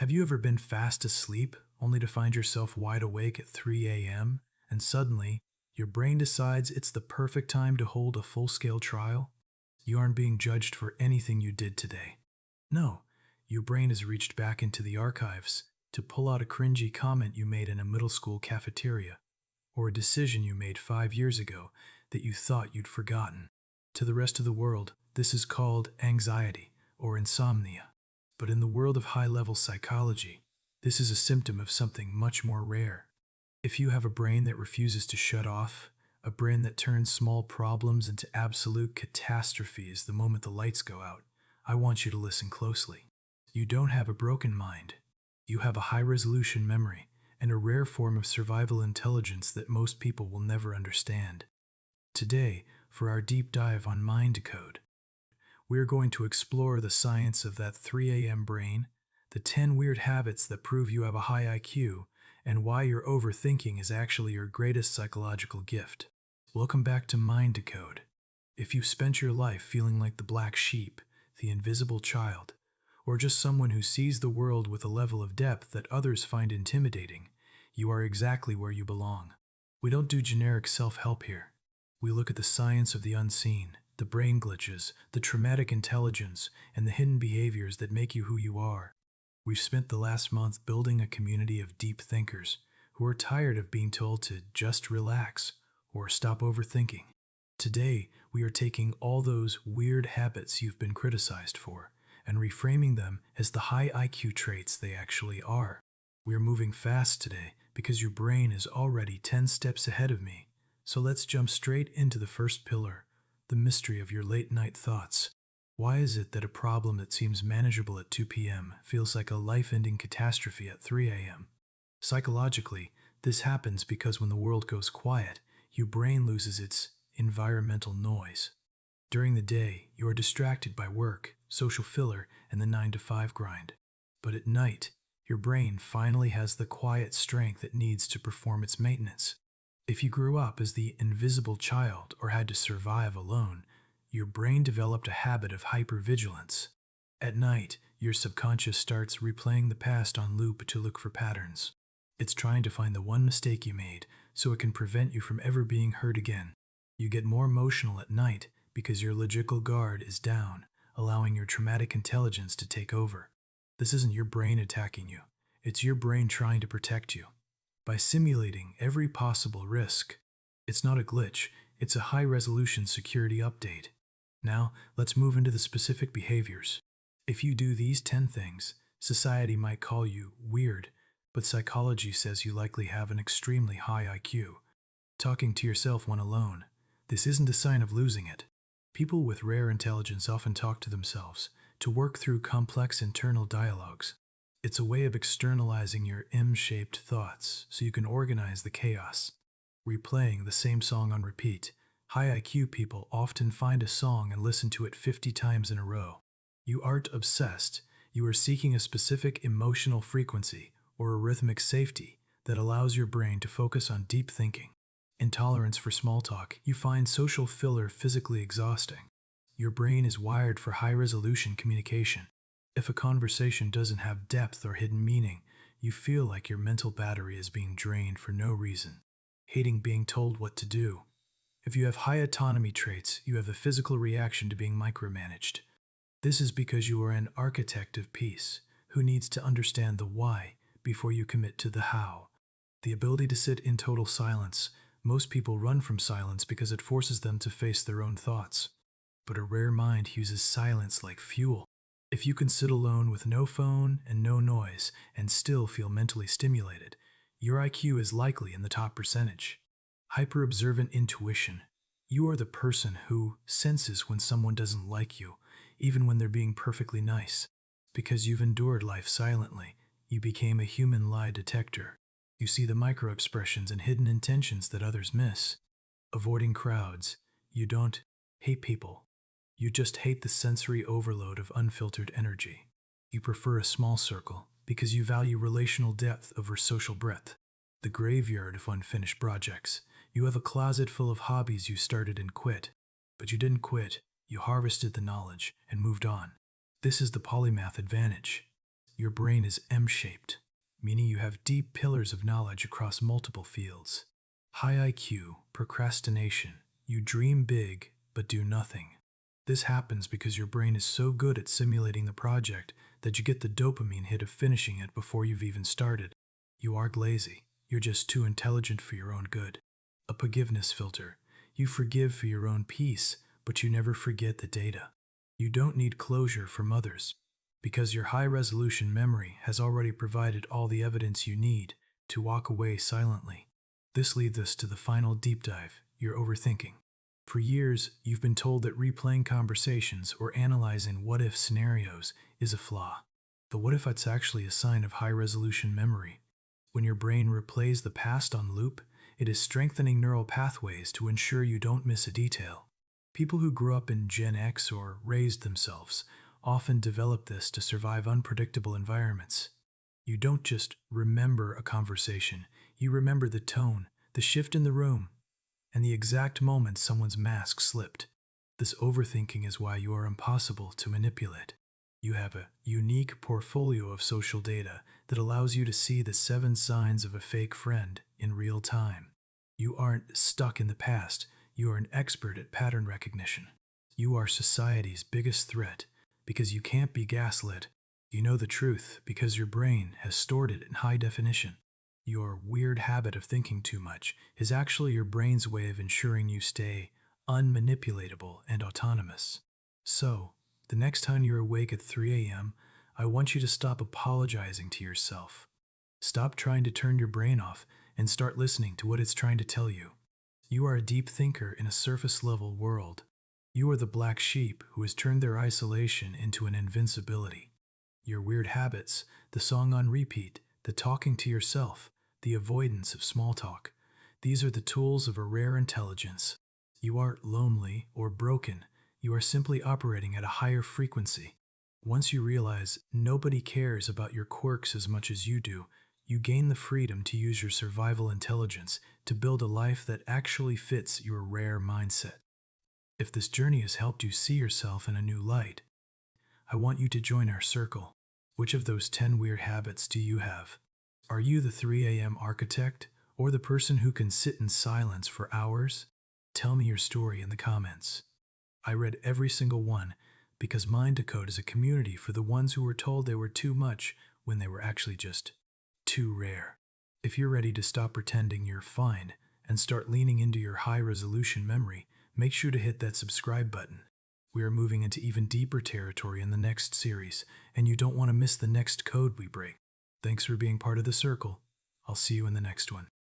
Have you ever been fast asleep only to find yourself wide awake at 3 a.m. and suddenly your brain decides it's the perfect time to hold a full-scale trial? You aren't being judged for anything you did today. No, your brain has reached back into the archives to pull out a cringy comment you made in a middle school cafeteria, or a decision you made 5 years ago that you thought you'd forgotten. To the rest of the world, this is called anxiety or insomnia. But in the world of high-level psychology, this is a symptom of something much more rare. If you have a brain that refuses to shut off, a brain that turns small problems into absolute catastrophes the moment the lights go out, I want you to listen closely. You don't have a broken mind. You have a high-resolution memory and a rare form of survival intelligence that most people will never understand. Today, for our deep dive on Mind Decode, we're going to explore the science of that 3 a.m. brain, the 10 weird habits that prove you have a high IQ, and why your overthinking is actually your greatest psychological gift. Welcome back to Mind Decode. If you spent your life feeling like the black sheep, the invisible child, or just someone who sees the world with a level of depth that others find intimidating, you are exactly where you belong. We don't do generic self-help here. We look at the science of the unseen, the brain glitches, the traumatic intelligence, and the hidden behaviors that make you who you are. We've spent the last month building a community of deep thinkers who are tired of being told to just relax or stop overthinking. Today, we are taking all those weird habits you've been criticized for and reframing them as the high IQ traits they actually are. We are moving fast today because your brain is already 10 steps ahead of me. So let's jump straight into the first pillar, the mystery of your late-night thoughts. Why is it that a problem that seems manageable at 2 p.m. feels like a life-ending catastrophe at 3 a.m.? Psychologically, this happens because when the world goes quiet, your brain loses its environmental noise. During the day, you are distracted by work, social filler, and the 9-to-5 grind. But at night, your brain finally has the quiet strength it needs to perform its maintenance. If you grew up as the invisible child or had to survive alone, your brain developed a habit of hypervigilance. At night, your subconscious starts replaying the past on loop to look for patterns. It's trying to find the one mistake you made so it can prevent you from ever being hurt again. You get more emotional at night because your logical guard is down, allowing your traumatic intelligence to take over. This isn't your brain attacking you. It's your brain trying to protect you. By simulating every possible risk. It's not a glitch, it's a high-resolution security update. Now, let's move into the specific behaviors. If you do these 10 things, society might call you weird, but psychology says you likely have an extremely high IQ. Talking to yourself when alone. This isn't a sign of losing it. People with rare intelligence often talk to themselves to work through complex internal dialogues. It's a way of externalizing your M-shaped thoughts so you can organize the chaos. Replaying the same song on repeat. High IQ people often find a song and listen to it 50 times in a row. You aren't obsessed. You are seeking a specific emotional frequency or a rhythmic safety that allows your brain to focus on deep thinking. Intolerance for small talk. You find social filler physically exhausting. Your brain is wired for high-resolution communication. If a conversation doesn't have depth or hidden meaning, you feel like your mental battery is being drained for no reason. Hating being told what to do. If you have high autonomy traits, you have a physical reaction to being micromanaged. This is because you are an architect of peace who needs to understand the why before you commit to the how. The ability to sit in total silence. Most people run from silence because it forces them to face their own thoughts. But a rare mind uses silence like fuel. If you can sit alone with no phone and no noise and still feel mentally stimulated, your IQ is likely in the top percentage. Hyper-observant intuition. You are the person who senses when someone doesn't like you, even when they're being perfectly nice. Because you've endured life silently, you became a human lie detector. You see the micro-expressions and hidden intentions that others miss. Avoiding crowds. You don't hate people. You just hate the sensory overload of unfiltered energy. You prefer a small circle because you value relational depth over social breadth. The graveyard of unfinished projects. You have a closet full of hobbies you started and quit. But you didn't quit. You harvested the knowledge and moved on. This is the Polymath Advantage. Your brain is M-shaped, meaning you have deep pillars of knowledge across multiple fields. High IQ, procrastination. You dream big, but do nothing. This happens because your brain is so good at simulating the project that you get the dopamine hit of finishing it before you've even started. You aren't lazy. You're just too intelligent for your own good. A forgiveness filter. You forgive for your own peace, but you never forget the data. You don't need closure from others, because your high-resolution memory has already provided all the evidence you need to walk away silently. This leads us to the final deep dive, your overthinking. For years, you've been told that replaying conversations or analyzing what-if scenarios is a flaw. The what-if it's actually a sign of high-resolution memory. When your brain replays the past on loop, it is strengthening neural pathways to ensure you don't miss a detail. People who grew up in Gen X or raised themselves often develop this to survive unpredictable environments. You don't just remember a conversation, you remember the tone, the shift in the room, and the exact moment someone's mask slipped. This overthinking is why you are impossible to manipulate. You have a unique portfolio of social data that allows you to see the 7 signs of a fake friend in real time. You aren't stuck in the past, you are an expert at pattern recognition. You are society's biggest threat because you can't be gaslit. You know the truth because your brain has stored it in high definition. Your weird habit of thinking too much is actually your brain's way of ensuring you stay unmanipulatable and autonomous. So, the next time you're awake at 3 a.m., I want you to stop apologizing to yourself. Stop trying to turn your brain off and start listening to what it's trying to tell you. You are a deep thinker in a surface-level world. You are the black sheep who has turned their isolation into an invincibility. Your weird habits, the song on repeat, the talking to yourself, the avoidance of small talk, these are the tools of a rare intelligence. You aren't lonely or broken. You are simply operating at a higher frequency. Once you realize nobody cares about your quirks as much as you do, you gain the freedom to use your survival intelligence to build a life that actually fits your rare mindset. If this journey has helped you see yourself in a new light, I want you to join our circle. Which of those 10 weird habits do you have? Are you the 3 a.m. architect or the person who can sit in silence for hours? Tell me your story in the comments. I read every single one because Decode is a community for the ones who were told they were too much when they were actually just too rare. If you're ready to stop pretending you're fine and start leaning into your high-resolution memory, make sure to hit that subscribe button. We are moving into even deeper territory in the next series, and you don't want to miss the next code we break. Thanks for being part of the circle. I'll see you in the next one.